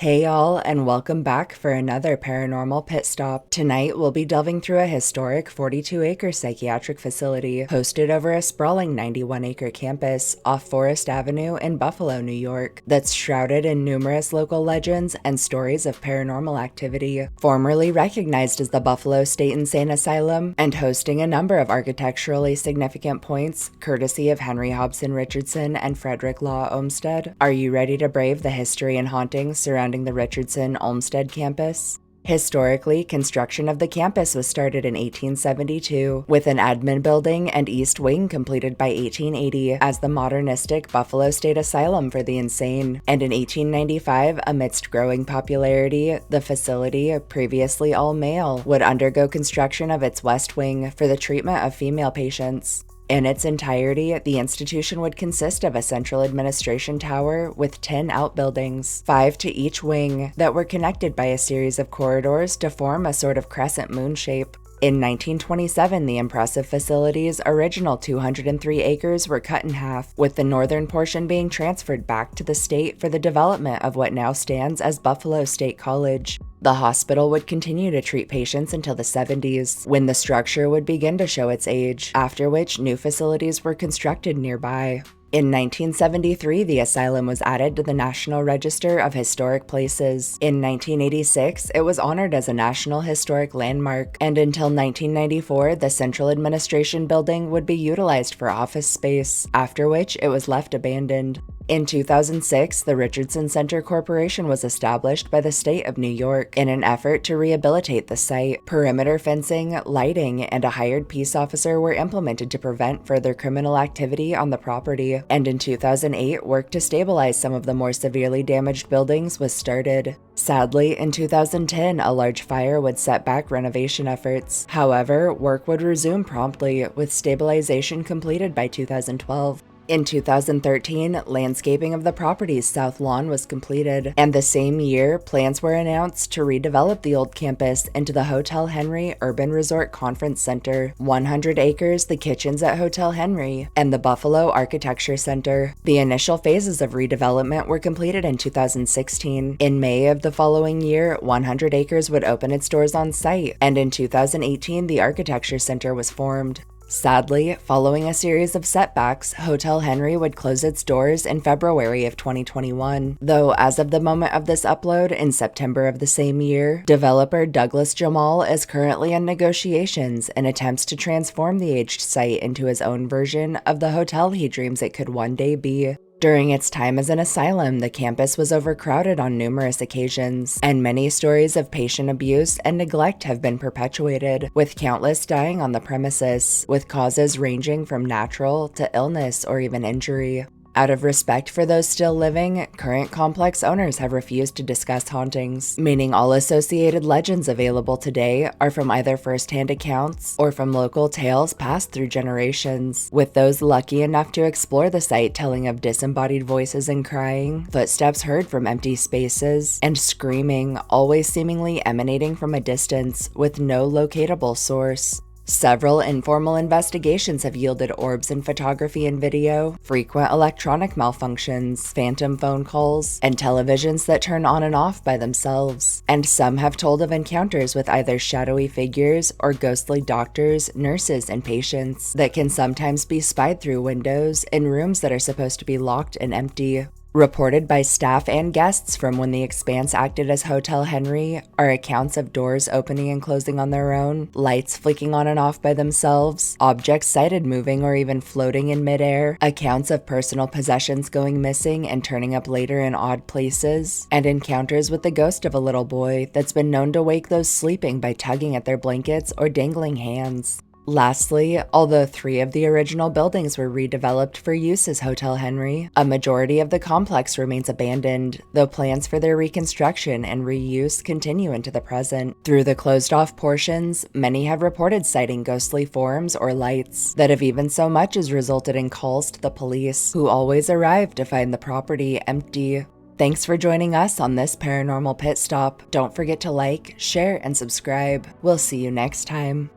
Hey y'all, and welcome back for another paranormal pit stop. Tonight we'll be delving through a historic 42-acre psychiatric facility hosted over a sprawling 91-acre campus off Forest Avenue in Buffalo, New York, that's shrouded in numerous local legends and stories of paranormal activity. Formerly recognized as the Buffalo State Insane Asylum and hosting a number of architecturally significant points, courtesy of Henry Hobson Richardson and Frederick Law Olmsted. Are you ready to brave the history and hauntings surrounding the Richardson-Olmsted campus? Historically, construction of the campus was started in 1872, with an admin building and east wing completed by 1880 as the modernistic Buffalo State Asylum for the Insane, and in 1895, amidst growing popularity, the facility, previously all-male, would undergo construction of its west wing for the treatment of female patients. In its entirety, the institution would consist of a central administration tower with 10 outbuildings, 5 to each wing, that were connected by a series of corridors to form a sort of crescent moon shape. In 1927, the impressive facility's original 203 acres were cut in half, with the northern portion being transferred back to the state for the development of what now stands as Buffalo State College. The hospital would continue to treat patients until the 70s, when the structure would begin to show its age, after which new facilities were constructed nearby. In 1973, the asylum was added to the National Register of Historic Places. In 1986, it was honored as a National Historic Landmark, and until 1994, the Central Administration Building would be utilized for office space, after which it was left abandoned. In 2006, the Richardson Center Corporation was established by the state of New York in an effort to rehabilitate the site. Perimeter fencing, lighting, and a hired peace officer were implemented to prevent further criminal activity on the property, and in 2008, work to stabilize some of the more severely damaged buildings was started. Sadly, in 2010, a large fire would set back renovation efforts. However, work would resume promptly, with stabilization completed by 2012. In 2013, landscaping of the property's south lawn was completed, and the same year, plans were announced to redevelop the old campus into the Hotel Henry Urban Resort Conference Center, 100 acres, the kitchens at Hotel Henry, and the Buffalo Architecture Center. The initial phases of redevelopment were completed in 2016. In May of the following year, 100 acres would open its doors on site, and in 2018, the Architecture Center was formed. Sadly, following a series of setbacks, Hotel Henry would close its doors in February of 2021, though as of the moment of this upload in September of the same year, developer Douglas Jamal is currently in negotiations and attempts to transform the aged site into his own version of the hotel he dreams it could one day be. During its time as an asylum, the campus was overcrowded on numerous occasions, and many stories of patient abuse and neglect have been perpetuated, with countless dying on the premises, with causes ranging from natural to illness or even injury. Out of respect for those still living, current complex owners have refused to discuss hauntings, meaning all associated legends available today are from either first-hand accounts or from local tales passed through generations, with those lucky enough to explore the site telling of disembodied voices and crying, footsteps heard from empty spaces, and screaming, always seemingly emanating from a distance with no locatable source. Several informal investigations have yielded orbs in photography and video, frequent electronic malfunctions, phantom phone calls, and televisions that turn on and off by themselves. And some have told of encounters with either shadowy figures or ghostly doctors, nurses, and patients that can sometimes be spied through windows in rooms that are supposed to be locked and empty. Reported by staff and guests from when the Expanse acted as Hotel Henry are accounts of doors opening and closing on their own, lights flicking on and off by themselves, objects sighted moving or even floating in midair, accounts of personal possessions going missing and turning up later in odd places, and encounters with the ghost of a little boy that's been known to wake those sleeping by tugging at their blankets or dangling hands. Lastly, although 3 of the original buildings were redeveloped for use as Hotel Henry, a majority of the complex remains abandoned, though plans for their reconstruction and reuse continue into the present. Through the closed-off portions, many have reported sighting ghostly forms or lights that have even so much as resulted in calls to the police, who always arrive to find the property empty. Thanks for joining us on this paranormal pit stop. Don't forget to like, share, and subscribe. We'll see you next time.